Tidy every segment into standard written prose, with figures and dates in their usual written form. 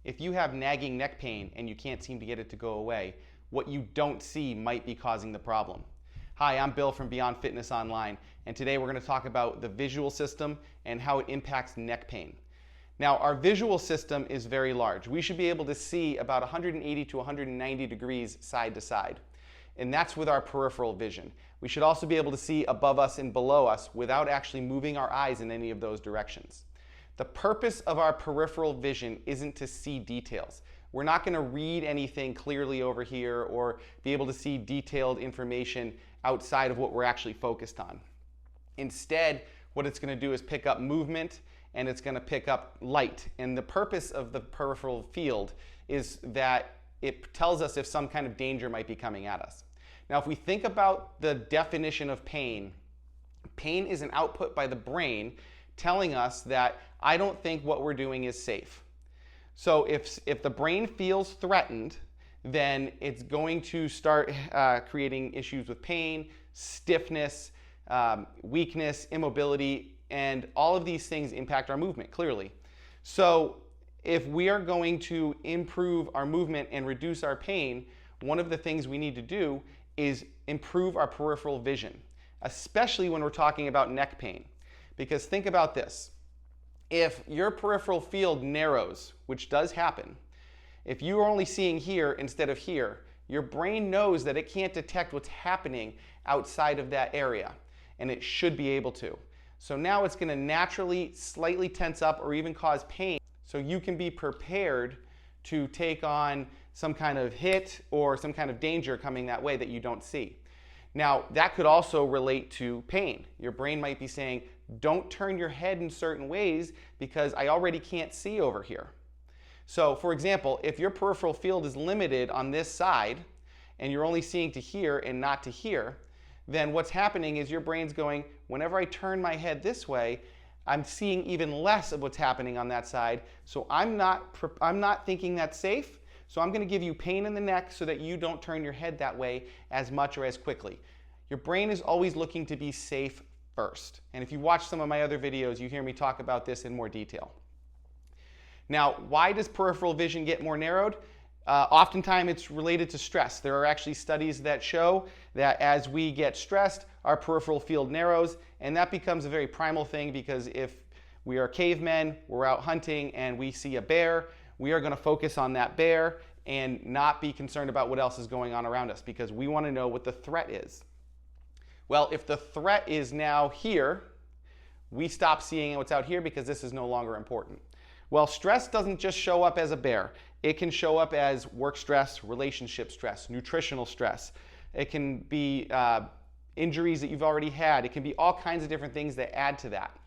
If you have nagging neck pain and you can't seem to get it to go away, what you don't see might be causing the problem. Hi, I'm Bill from Beyond Fitness Online, and today we're going to talk about the visual system and how it impacts neck pain. Now, our visual system is very large. We should be able to see about 180 to 190 degrees side to side, and that's with our peripheral vision. We should also be able to see above us and below us without actually moving our eyes in any of those directions. The purpose of our peripheral vision isn't to see details. We're not going to read anything clearly over here or be able to see detailed information outside of what we're actually focused on. Instead, what it's going to do is pick up movement and it's going to pick up light. And the purpose of the peripheral field is that it tells us if some kind of danger might be coming at us. Now, if we think about the definition of pain, pain is an output by the brain telling us that I don't think what we're doing is safe. So if the brain feels threatened, then it's going to start creating issues with pain, stiffness, weakness, immobility, and all of these things impact our movement, clearly. So if we are going to improve our movement and reduce our pain, one of the things we need to do is improve our peripheral vision, especially when we're talking about neck pain. Because think about this. If your peripheral field narrows, which does happen, if you are only seeing here instead of here, your brain knows that it can't detect what's happening outside of that area, and it should be able to. So now it's going to naturally slightly tense up or even cause pain, so you can be prepared to take on some kind of hit or some kind of danger coming that way that you don't see. Now, that could also relate to pain. Your brain might be saying, don't turn your head in certain ways because I already can't see over here. So, for example, if your peripheral field is limited on this side and you're only seeing to here and not to here, then what's happening is your brain's going, whenever I turn my head this way, I'm seeing even less of what's happening on that side, so I'm not thinking that's safe. So I'm going to give you pain in the neck so that you don't turn your head that way as much or as quickly. Your brain is always looking to be safe first. And if you watch some of my other videos, you hear me talk about this in more detail. Now, why does peripheral vision get more narrowed? Oftentimes it's related to stress. There are actually studies that show that as we get stressed, our peripheral field narrows, and that becomes a very primal thing because if we are cavemen, we're out hunting, and we see a bear, we are going to focus on that bear and not be concerned about what else is going on around us because we want to know what the threat is. Well, if the threat is now here, we stop seeing what's out here because this is no longer important. Well, stress doesn't just show up as a bear. It can show up as work stress, relationship stress, nutritional stress. It can be injuries that you've already had. It can be all kinds of different things that add to that.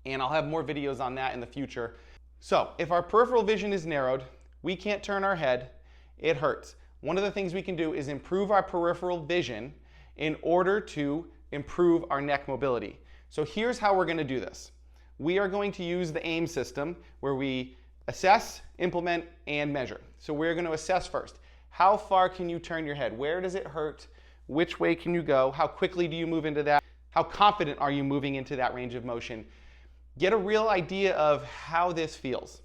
And I'll have more videos on that in the future. So if our peripheral vision is narrowed, we can't turn our head, it hurts. One of the things we can do is improve our peripheral vision in order to improve our neck mobility. So here's how we're going to do this. We are going to use the AIM system where we assess, implement, and measure. So we're going to assess first. How far can you turn your head? Where does it hurt? Which way can you go? How quickly do you move into that? How confident are you moving into that range of motion? Get a real idea of how this feels.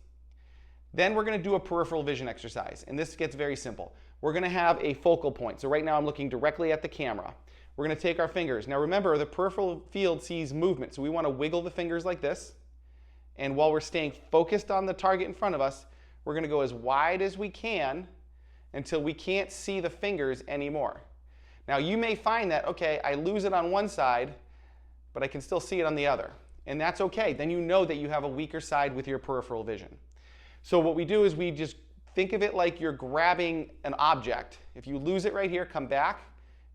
Then we're going to do a peripheral vision exercise, and this gets very simple. We're going to have a focal point. So right now I'm looking directly at the camera. We're going to take our fingers. Now remember, the peripheral field sees movement, so we want to wiggle the fingers like this, and while we're staying focused on the target in front of us, we're going to go as wide as we can until we can't see the fingers anymore. Now you may find that, okay, I lose it on one side, but I can still see it on the other. And that's okay. Then you know that you have a weaker side with your peripheral vision. So what we do is we just think of it like you're grabbing an object. If you lose it right here, come back,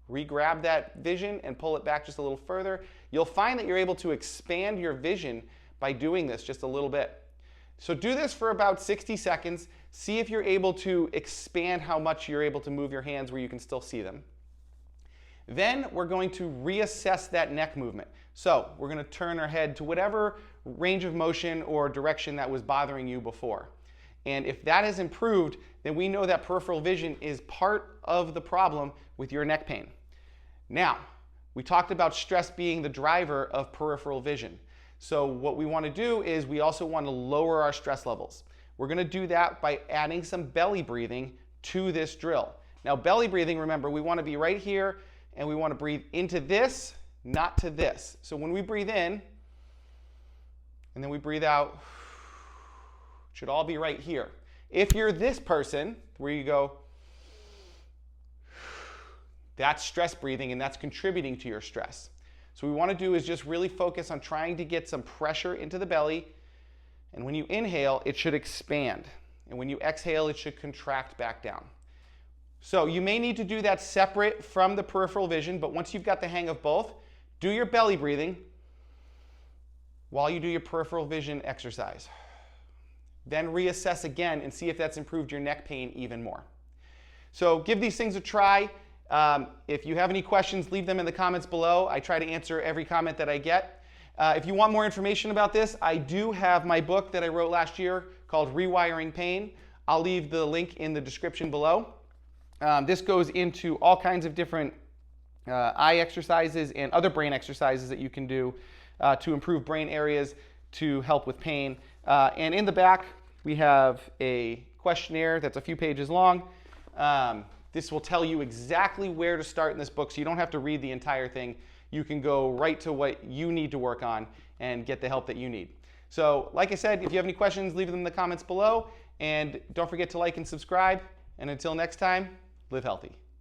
re-grab that vision and pull it back just a little further. You'll find that you're able to expand your vision by doing this just a little bit. So do this for about 60 seconds. See if you're able to expand how much you're able to move your hands where you can still see them. Then we're going to reassess that neck movement. So we're going to turn our head to whatever range of motion or direction that was bothering you before. And if that has improved, then we know that peripheral vision is part of the problem with your neck pain. Now, we talked about stress being the driver of peripheral vision. So what we want to do is we also want to lower our stress levels. We're going to do that by adding some belly breathing to this drill. Now, belly breathing, remember, we want to be right here, and we want to breathe into this, not to this. So when we breathe in, and then we breathe out, it should all be right here. If you're this person, where you go, that's stress breathing, and that's contributing to your stress. So what we want to do is just really focus on trying to get some pressure into the belly, and when you inhale, it should expand. And when you exhale, it should contract back down. So you may need to do that separate from the peripheral vision, but once you've got the hang of both, do your belly breathing while you do your peripheral vision exercise. Then reassess again and see if that's improved your neck pain even more. So give these things a try. If you have any questions, leave them in the comments below. I try to answer every comment that I get. If you want more information about this, I do have my book that I wrote last year called Rewiring Pain. I'll leave the link in the description below. This goes into all kinds of different eye exercises and other brain exercises that you can do to improve brain areas to help with pain. And in the back, we have a questionnaire that's a few pages long. This will tell you exactly where to start in this book, so you don't have to read the entire thing. You can go right to what you need to work on and get the help that you need. So, like I said, if you have any questions, leave them in the comments below. And don't forget to like and subscribe. And until next time, live healthy.